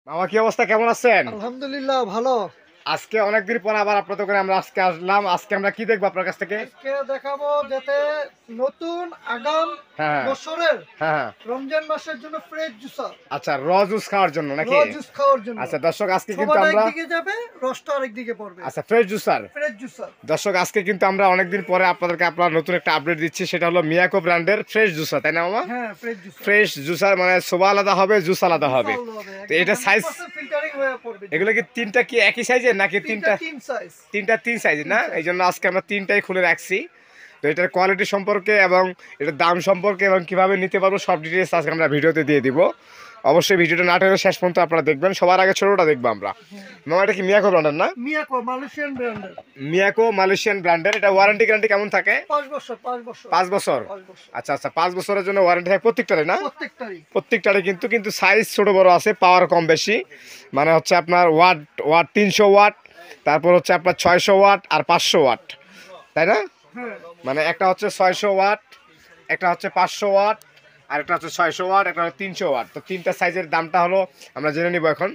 মামা কি অবস্থা, কেমন আছেন? আলহামদুলিল্লাহ ভালো। আজকে অনেকদিন পর আবার আপনাদের করে আমরা আজকে আসলাম। আজকে আমরা কি দেখবো আপনার কাছ থেকে? আজকে দেখাবো যাতে নতুন আগাম হ্যাঁ বছরের হ্যাঁ হ্যাঁ। রমজান মাসের জন্য ফ্রেশ জুসার, আচ্ছা, র জুস খাওয়ার জন্য নাকি? জুস খাওয়ার জন্য। আচ্ছা দর্শক, আজকে কিন্তু সবাটা আমরা একদিকে যাবে, রসটা আরেকদিকে পড়বে। আচ্ছা ফ্রেশ জুসার ফ্রেশ জুসার। দর্শক, আজকে কিন্তু আমরা অনেকদিন পরে আপনাদেরকে আপনার নতুন একটা আপডেট দিচ্ছি। সেটা হলো মিয়াকো ব্র্যান্ডের ফ্রেশ জুসার, তাই না মামা? হ্যাঁ, ফ্রেশ জুসার। ফ্রেশ জুসার মানে সোবা আলাদা হবে, জুস আলাদা হবে। তো এটা সাইজ, ফিল্টারিং হয়ে পড়বে। এগুলো কি তিনটা কি একই সাইজের নাকি তিনটা? তিন সাইজ। তিনটা তিন সাইজের না, এই জন্য আজকে আমরা তিনটাই খুলে রাখছি। তো এটার কোয়ালিটি সম্পর্কে এবং এটার দাম সম্পর্কে এবং কিভাবে নিতে পারবো সব ডিটেলস আজকে আমরা ভিডিওতে দিয়ে দিব। অবশ্যই ভিডিওটা না টেনে শেষ পর্যন্ত আপনারা দেখবেন। সবার আগে ছোটটা দেখবো আমরা। মামা এটা কি মিয়াকো ব্র্যান্ডের না? মিয়াকো মালয়েশিয়ান ব্র্যান্ডের। মিয়াকো মালয়েশিয়ান ব্র্যান্ডের। এটা ওয়ারেন্টি গ্যারান্টি কেমন থাকে? 5 বছর। 5 বছর। 5 বছর। আচ্ছা আচ্ছা, 5 বছরের জন্য ওয়ারেন্টি থাকে প্রত্যেকটারে না? প্রত্যেকটারে কিন্তু সাইজ ছোট বড় আছে, পাওয়ার কম বেশি। মানে হচ্ছে আপনার ওয়াট 300 ওয়াট, তারপর হচ্ছে আপনার 600 ওয়াট আর 500 ওয়াট, তাই না? মানে একটা হচ্ছে 600 ওয়াট, একটা হচ্ছে 500 ওয়াট, আর একটা হচ্ছে 600 ওয়াট, একটা হচ্ছে 300 ওয়াট। তো তিনটা সাইজের দামটা হলো আমরা জেনে নিব এখন।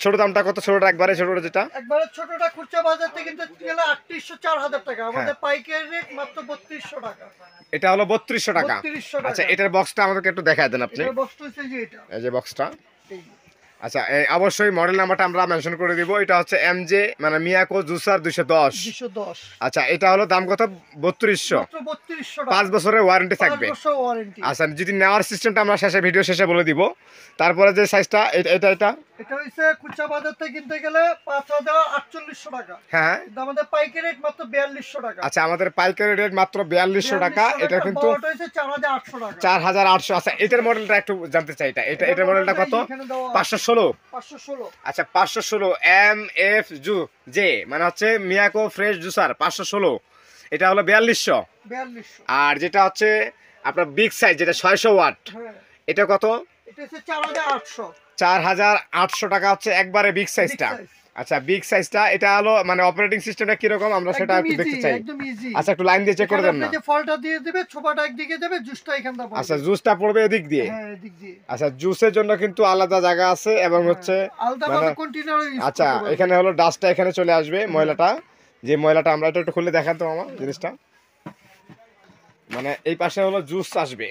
ছোট দামটা কত? ছোটটা একবারে ছোটটা যেটা একবারে ছোটটা খুচরা বাজার থেকে কিন্তু গেলে 3800-4000 টাকা, আমাদের পাইকারি রেট মাত্র 3200 টাকা। এটা হলো 3200 টাকা। আচ্ছা, এটার বক্সটা আমাদেরকে একটু দেখায় দেন আপনি। এর বক্সটা হচ্ছে যে এটা, এই যে বক্সটা। আচ্ছা, অবশ্যই মডেল নাম্বারটা আমরা মেনশন করে দিব। এটা হচ্ছে এমজে মানে মিয়াকো জুসার 210। আচ্ছা, এটা হলো দাম কত? 3200। 5 বছরের ওয়ারেন্টি থাকবে। আচ্ছা, যদি নেওয়ার সিস্টেমটা আমরা ভিডিও শেষে বলে দিব। তারপরে যে সাইজটা এটা এটা হইছে খুচরা বাজার থেকে কিনতে গেলে 5848 টাকা। হ্যাঁ, আমাদের পাইকারি রেট মাত্র 4200 টাকা। আচ্ছা, আমাদের পাইকারি রেট মাত্র 4200 টাকা। এটা কিন্তু 4800 টাকা। 4800। আচ্ছা, এটার মডেলটা একটু জানতে চাই। এটার মডেলটা কত? 516। আচ্ছা, 516 এম এফ জু জে মানে হচ্ছে মিয়াকো ফ্রেশ জুসার 516। এটা হলো 4200। আর যেটা হচ্ছে আপনার বিগ সাইজ যেটা 600 ওয়াট, এটা কত? এটা হচ্ছে 4800। 4800 টাকা হচ্ছে একবারে বিগ সাইজটা। আচ্ছা, বিগ সাইজটা এটা হলো মানে অপারেটিং সিস্টেমটা কি রকম আমরা সেটা একটু দেখতে চাই। আচ্ছা, একটু লাইন দিয়ে চেক করে দেন না। এই যে ফলটা দিয়ে দিবে, ছোপাটা একদিকে যাবে, জুসটা এখানটা পড়বে। আচ্ছা, জুসটা পড়বে এদিক দিয়ে। হ্যাঁ, এদিক দিয়ে। আচ্ছা, জুসের জন্য কিন্তু আলাদা জায়গা আছে এবং হচ্ছে আলাদাভাবে কন্টেইনার ইউজ করতে। আচ্ছা, এখানে হলো ডাস্টটা এখানে চলে আসবে, ময়লাটা। যে ময়লাটা আমরা একটু খুলে দেখান তো মামা জিনিসটা। মানে এই পাশে হলো জুস আসবে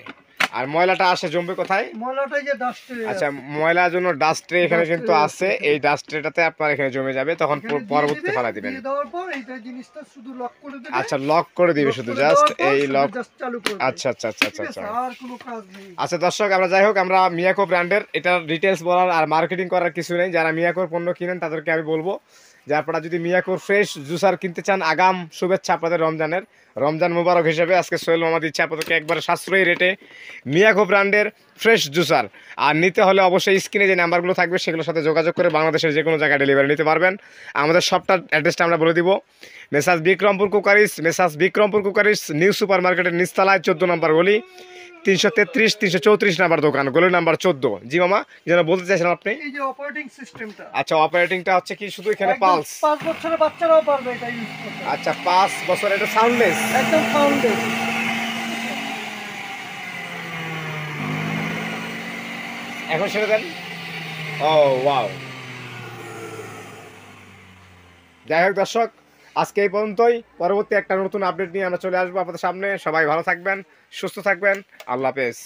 আর ময়লাটা আসে জমবে কোথায়? ময়লাটা যে ডাস্ট ট্রে। আচ্ছা, ময়লার জন্য ডাস্ট ট্রে এখানে কিন্তু আছে। এই ডাস্ট ট্রেটাতে আপনার এখানে জমে যাবে, তখন পরবর্তীতে ফেলা দিবেন। দিয়ে দেওয়ার পর এইটা জিনিসটা শুধু লক করে দিবেন। আচ্ছা, লক করে দিবে শুধু, জাস্ট এই লক। জাস্ট চালু করবে। আচ্ছা আচ্ছা আচ্ছা আচ্ছা আচ্ছা। আর কোনো কাজ নেই। আচ্ছা দর্শক, আমরা যাই হোক, আমরা মিয়াকো ব্র্যান্ডের এটা ডিটেইলস বলার আর মার্কেটিং করার কিছু নেই। যারা মিয়াকোর পণ্য কিনেন তাদেরকে আমি বলবো যে আপনারা যদি মিয়াকোর ফ্রেশ জুসার কিনতে চান, আগাম শুভেচ্ছা আপনাদের রমজানের। রমজান মুবারক হিসেবে আজকে সোহেল মামা দিচ্ছে আপনাদেরকে একবারে সাশ্রয়ী রেটে মিয়াকো ব্র্যান্ডের ফ্রেশ জুসার। আর নিতে হলে অবশ্যই স্ক্রিনে যে নাম্বারগুলো থাকবে সেগুলোর সাথে যোগাযোগ করে বাংলাদেশের যে কোনো জায়গায় ডেলিভারি নিতে পারবেন। আমাদের সবটার অ্যাড্রেসটা আমরা বলে দিব। মেসাজ বিক্রমপুর কুকারিস নিউ সুপার মার্কেটের নিচতলায় 14 নম্বর গলি, 333 334 নাম্বার দোকান, গলি নাম্বার 14। জি মামা, যেন বলতে চাইছিলেন আপনি? এই যে অপারেটিং সিস্টেমটা। আচ্ছা, অপারেটিংটা হচ্ছে কি শুধু এখানে পালস? 5 বছরের বাচ্চারাও পারবে এটা ইউজ করতে। আচ্ছা, 5 বছর। এটা সাউন্ডলেস, একদম সাউন্ডলেস। এখন ছেড়ে দেন। ও ওয়াও। যাই হোক দর্শক, আজকে এই পর্যন্তই। পরবর্তী একটা নতুন আপডেট নিয়ে আমরা চলে আসবো আপনাদের সামনে। সবাই ভালো থাকবেন, সুস্থ থাকবেন। আল্লাহ হাফেজ।